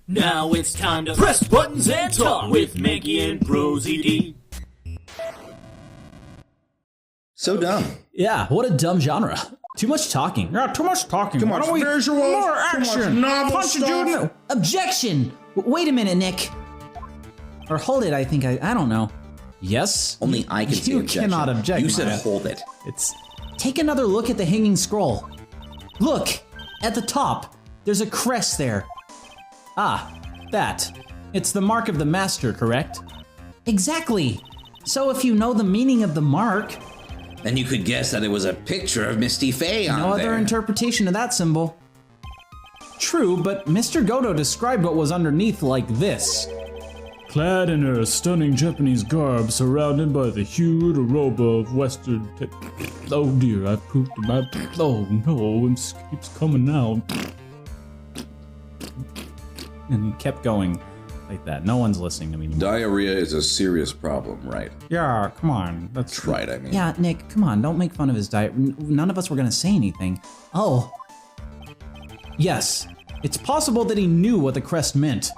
Now it's time to press buttons and talk with Manky and ProZD. So dumb. Yeah, what a dumb genre. Too much talking. Yeah, too much talking. Too much visual. More action. Too much novel Punch a dude in stuff. the- Objection! Wait a minute, Nick. Or hold it, I think I don't know. Yes? Only I can say You objection. cannot object. You said Maya. hold it. Take another look at the hanging scroll. Look! At the top, there's a crest there. Ah, that. It's the mark of the master, correct? Exactly! So if you know the meaning of the mark... And you could guess that it was a picture of Misty Faye on No other there. interpretation of that symbol. True, but Mr. Godot described what was underneath like this. Clad in her stunning Japanese garb, surrounded by the hued aroma of Western oh dear, I pooped in my... Oh no, it keeps coming out. And he kept going like that. No one's listening to me anymore. Diarrhea is a serious problem, right? Yeah, come on. That's Right, I mean. Yeah, Nick, come on, don't make fun of his diet. None of us were gonna say anything. Oh. Yes, it's possible that he knew what the crest meant.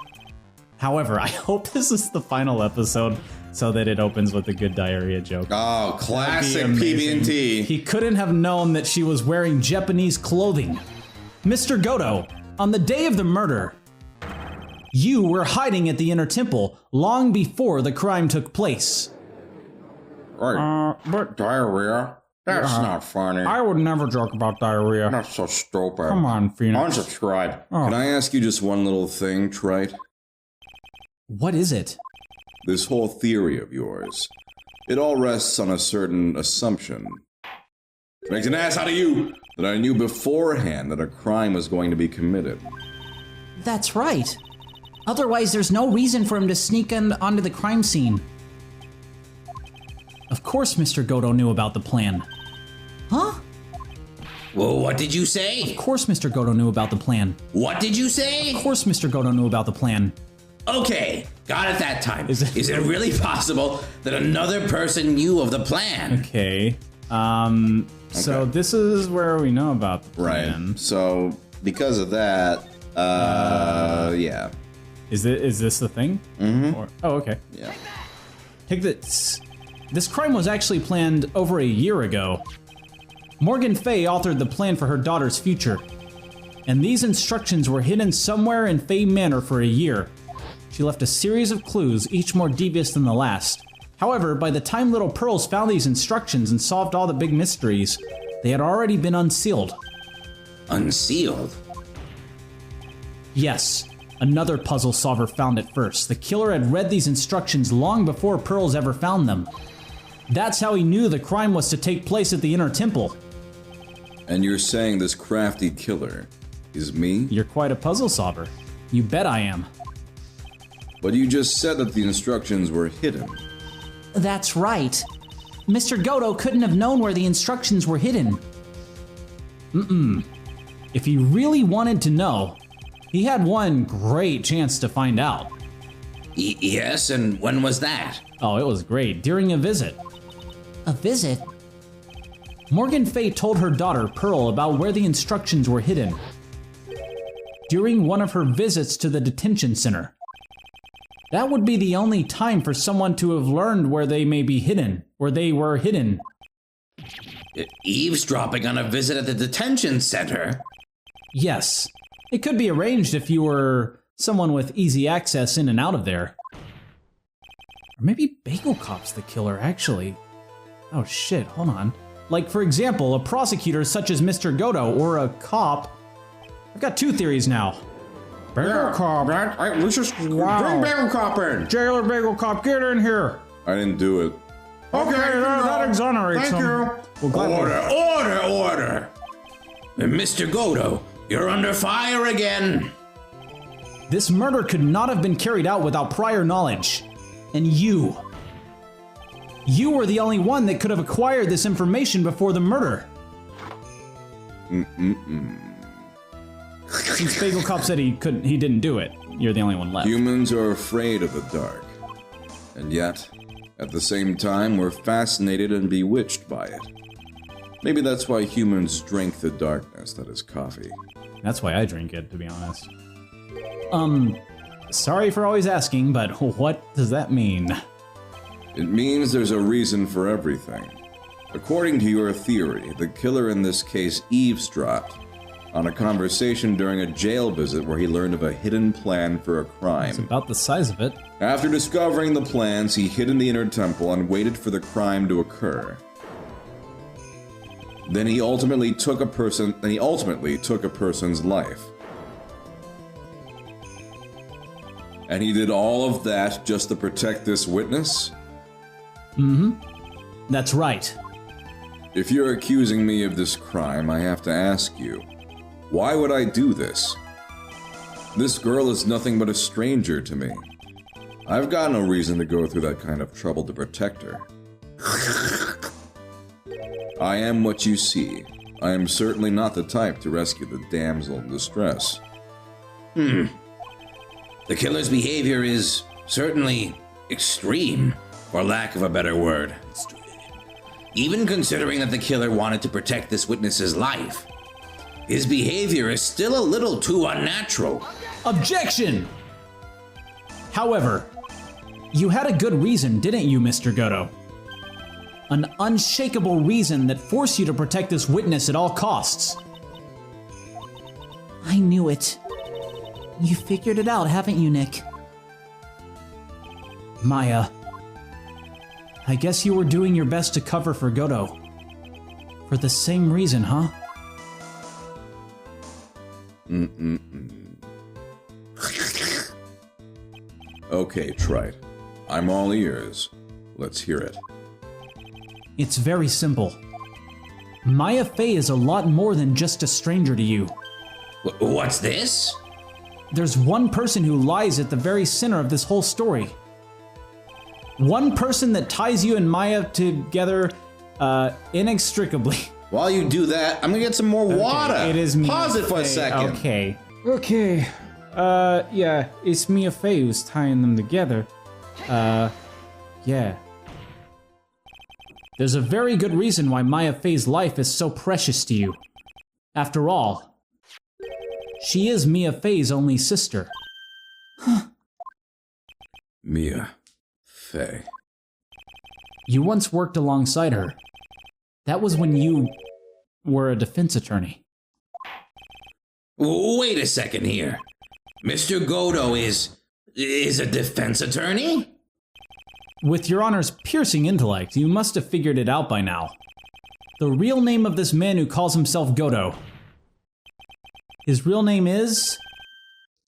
However, I hope this is the final episode so that it opens with a good diarrhea joke. Oh, classic That'd be amazing. PB&T. He couldn't have known that she was wearing Japanese clothing. Mr. Godot, on the day of the murder, you were hiding at the inner temple long before the crime took place. Right. but Diarrhea? That's not funny. I would never joke about diarrhea. That's so stupid. Come on, Phoenix. Unsubscribe. Oh. Can I ask you just one little thing, Trite? What is it? This whole theory of yours, it all rests on a certain assumption. It makes an ass out of you that I knew beforehand that a crime was going to be committed. That's right. Otherwise, there's no reason for him to sneak onto the crime scene. Of course Mr. Godot knew about the plan. Huh? Well, what did you say? Of course Mr. Godot knew about the plan. What did you say? Of course Mr. Godot knew about the plan. Okay, got it that time. Is Is it- it really possible that another person knew of the plan? Okay. So this is where we know about the plan. Right. So, because of that, yeah. Is this the thing? Mm-hmm. Oh, okay. Yeah. Take this. This crime was actually planned over a year ago. Morgan Fay authored the plan for her daughter's future. And these instructions were hidden somewhere in Fay Manor for a year. She left a series of clues, each more devious than the last. However, by the time Little Pearls found these instructions and solved all the big mysteries, they had already been unsealed. Unsealed? Yes, another puzzle solver found it first. The killer had read these instructions long before Pearls ever found them. That's how he knew the crime was to take place at the Inner Temple. And you're saying this crafty killer is me? You're quite a puzzle solver. You bet I am. But you just said that the instructions were hidden. That's right. Mr. Godot couldn't have known where the instructions were hidden. If he really wanted to know, he had one great chance to find out. Yes, and when was that? Oh, it was great. During a visit. A visit? Morgan Fay told her daughter, Pearl, about where the instructions were hidden. During one of her visits to the detention center. That would be the only time for someone to have learned where they may be hidden, where they were hidden. Eavesdropping on a visit at the detention center? Yes. It could be arranged if you were someone with easy access in and out of there. Or maybe Bagel Cop's the killer, actually. Oh shit, hold on. Like, for example, a prosecutor such as Mr. Godot, or a cop. I've got two theories now. Bagel Cop. Let's just bring Wow. Bagel Cop in. Jailer Bagel Cop, get in here. I didn't do it. Okay, that exonerates him. Well, glad Order! Mr. Godot, you're under fire again! This murder could not have been carried out without prior knowledge. And you. You were the only one that could have acquired this information before the murder. Since Bagel Cop said he didn't do it, you're the only one left. Humans are afraid of the dark. And yet, at the same time, we're fascinated and bewitched by it. Maybe that's why humans drink the darkness that is coffee. That's why I drink it, to be honest. Sorry for always asking, but what does that mean? It means there's a reason for everything. According to your theory, the killer in this case eavesdropped on a conversation during a jail visit where he learned of a hidden plan for a crime. It's about the size of it. After discovering the plans, he hid in the inner temple and waited for the crime to occur. Then he ultimately took a person's life. And he did all of that just to protect this witness? That's right. If you're accusing me of this crime, I have to ask you, why would I do this? This girl is nothing but a stranger to me. I've got no reason to go through that kind of trouble to protect her. I am what you see. I am certainly not the type to rescue the damsel in distress. The killer's behavior is certainly extreme, for lack of a better word. Even considering that the killer wanted to protect this witness's life, his behavior is still a little too unnatural. Objection! However, you had a good reason, didn't you, Mr. Godot? An unshakable reason that forced you to protect this witness at all costs. I knew it. You figured it out, haven't you, Nick? Maya, I guess you were doing your best to cover for Godot. For the same reason, huh? Okay, Wright. I'm all ears. Let's hear it. It's very simple. Maya Fey is a lot more than just a stranger to you. What's this? There's one person who lies at the very center of this whole story. One person that ties you and Maya together, inextricably. While you do that, I'm gonna get some more water. It is Mia Pause it for a Fey. second. Okay. Yeah, it's Mia Fey who's tying them together. Yeah. There's a very good reason why Maya Fey's life is so precious to you. After all, she is Mia Fey's only sister. Mia Fey. You once worked alongside her. That was when you were a defense attorney. Wait a second here. Mr. Godot is a defense attorney? With Your Honor's piercing intellect, you must have figured it out by now. The real name of this man who calls himself Godot. His real name is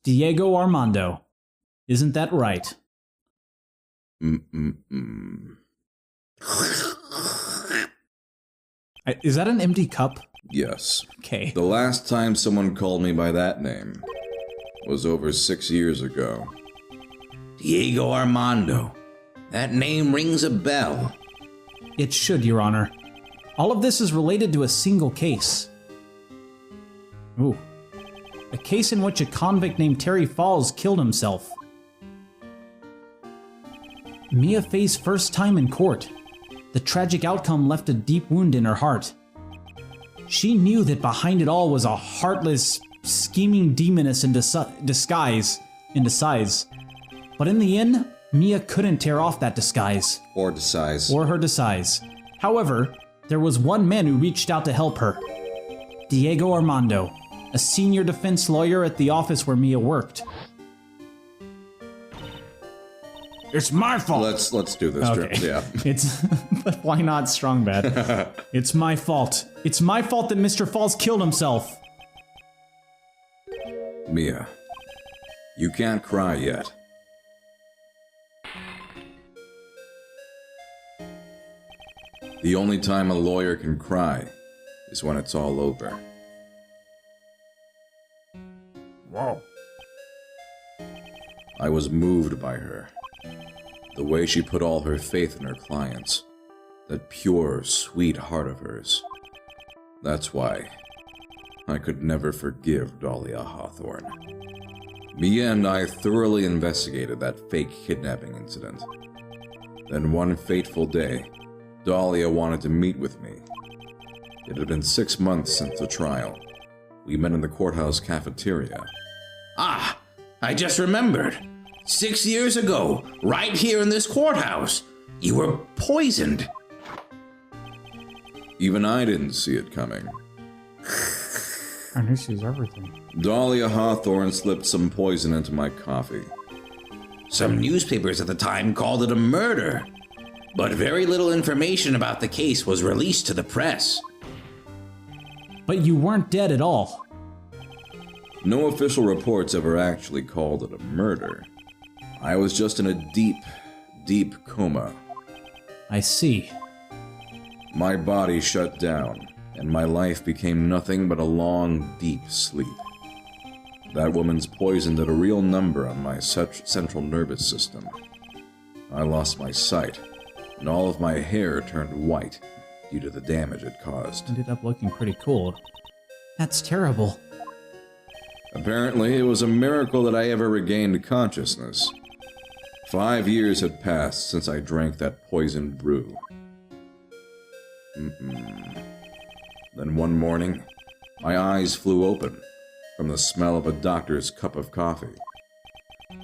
Diego Armando. Isn't that right? Is that an empty cup? Yes. Okay. The last time someone called me by that name was over 6 years ago. Diego Armando. That name rings a bell. It should, Your Honor. All of this is related to a single case. Ooh. A case in which a convict named Terry Falls killed himself. Mia Fey's first time in court. The tragic outcome left a deep wound in her heart. She knew that behind it all was a heartless, scheming demoness in disguise. But in the end, Mia couldn't tear off that disguise. Or disguise. Or her disguise. However, there was one man who reached out to help her. Diego Armando, a senior defense lawyer at the office where Mia worked. It's my fault. Let's do this. Okay. Yeah. It's but why not strong bad? It's my fault. It's my fault that Mr. Falls killed himself. Mia, you can't cry yet. The only time a lawyer can cry is when it's all over. Wow. I was moved by her. The way she put all her faith in her clients. That pure, sweet heart of hers. That's why I could never forgive Dahlia Hawthorne. Mia and I thoroughly investigated that fake kidnapping incident. Then one fateful day, Dahlia wanted to meet with me. It had been 6 months since the trial. We met in the courthouse cafeteria. Ah, I just remembered. 6 years ago, right here in this courthouse, you were poisoned. Even I didn't see it coming. I knew she was everything. Dahlia Hawthorne slipped some poison into my coffee. Some newspapers at the time called it a murder, but very little information about the case was released to the press. But you weren't dead at all. No official reports ever actually called it a murder. I was just in a deep, deep coma. I see. My body shut down, and my life became nothing but a long, deep sleep. That woman's poison did a real number on my central nervous system. I lost my sight, and all of my hair turned white due to the damage it caused. Ended up looking pretty cool. That's terrible. Apparently, it was a miracle that I ever regained consciousness. 5 years had passed since I drank that poisoned brew. Then one morning, my eyes flew open from the smell of a doctor's cup of coffee.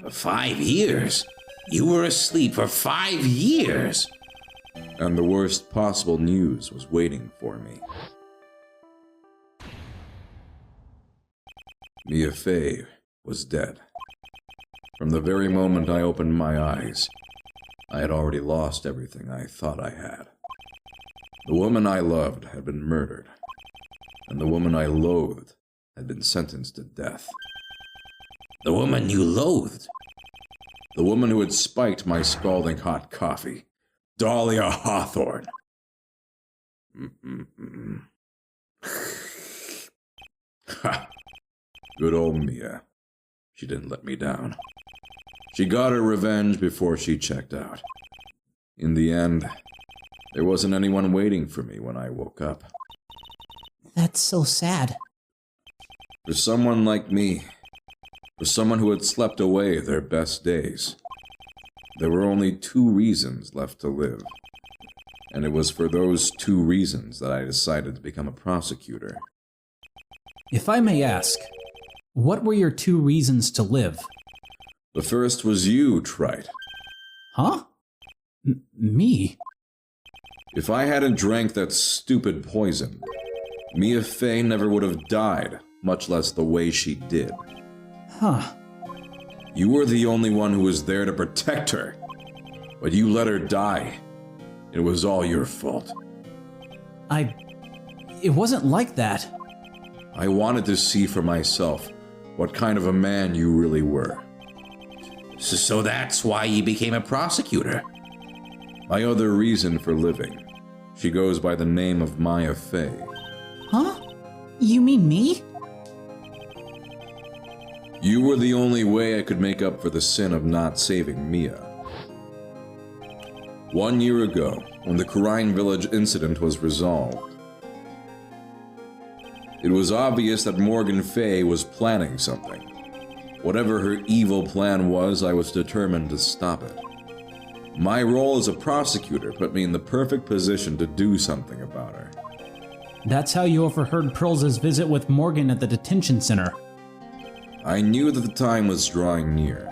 5 years? You were asleep for 5 years? And the worst possible news was waiting for me. Mia Fey was dead. From the very moment I opened my eyes, I had already lost everything I thought I had. The woman I loved had been murdered, and the woman I loathed had been sentenced to death. The woman you loathed? The woman who had spiked my scalding hot coffee. Dahlia Hawthorne. Ha! Good old Mia. She didn't let me down. She got her revenge before she checked out. In the end, there wasn't anyone waiting for me when I woke up. That's so sad. For someone like me, for someone who had slept away their best days, there were only 2 reasons left to live. And it was for those 2 reasons that I decided to become a prosecutor. If I may ask, what were your 2 reasons to live? The first was you, Wright. Huh? Me? If I hadn't drank that stupid poison, Mia Fey never would have died, much less the way she did. Huh. You were the only one who was there to protect her, but you let her die. It was all your fault. It wasn't like that. I wanted to see for myself what kind of a man you really were. So that's why you became a prosecutor? My other reason for living. She goes by the name of Mia Fey. Huh? You mean me? You were the only way I could make up for the sin of not saving Mia. 1 year ago, when the Kurine Village incident was resolved, it was obvious that Morgan Fey was planning something. Whatever her evil plan was, I was determined to stop it. My role as a prosecutor put me in the perfect position to do something about her. That's how you overheard Pearls' visit with Morgan at the detention center. I knew that the time was drawing near.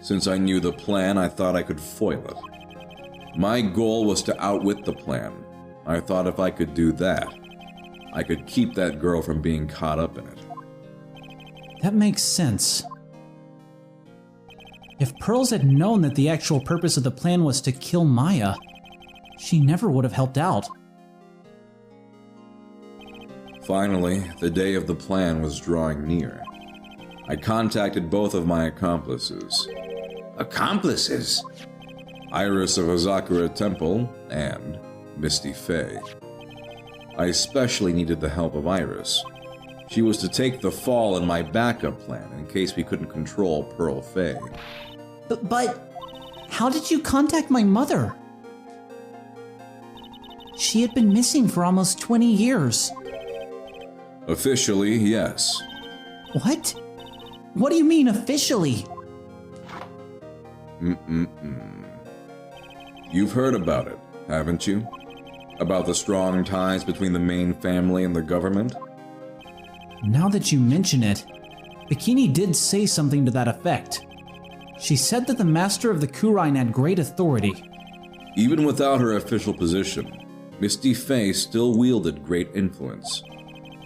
Since I knew the plan, I thought I could foil it. My goal was to outwit the plan. I thought if I could do that, I could keep that girl from being caught up in it. That makes sense. If Pearls had known that the actual purpose of the plan was to kill Maya, she never would have helped out. Finally, the day of the plan was drawing near. I contacted both of my accomplices. Accomplices? Iris of Azakura Temple and Misty Fey. I especially needed the help of Iris. She was to take the fall in my backup plan in case we couldn't control Pearl Fey. But how did you contact my mother? She had been missing for almost 20 years. Officially, yes. What? What do you mean officially? You've heard about it, haven't you? About the strong ties between the main family and the government? Now that you mention it, Bikini did say something to that effect. She said that the master of the Kurine had great authority. Even without her official position, Misty Faye still wielded great influence.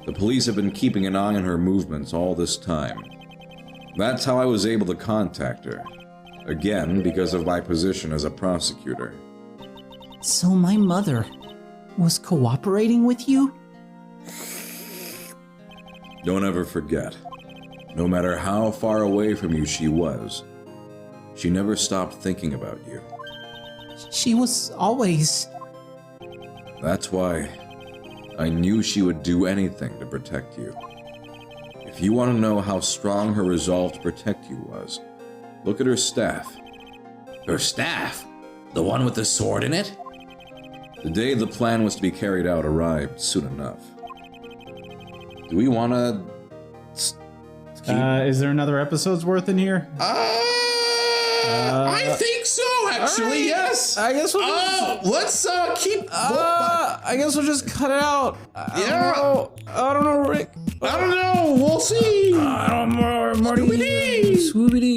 The police have been keeping an eye on her movements all this time. That's how I was able to contact her. Again, because of my position as a prosecutor. So my mother was cooperating with you? Don't ever forget, no matter how far away from you she was, she never stopped thinking about you. She was always... That's why I knew she would do anything to protect you. If you want to know how strong her resolve to protect you was, look at her staff. Her staff? The one with the sword in it? The day the plan was to be carried out arrived soon enough. Do we want to... Is there another episode's worth in here? I think so, actually, yes. I guess we'll just... Let's keep... I guess we'll just cut it out. I don't know, Rick. I don't know, we'll see. I don't know, Marty. Scooby-Dee. Scooby-Dee.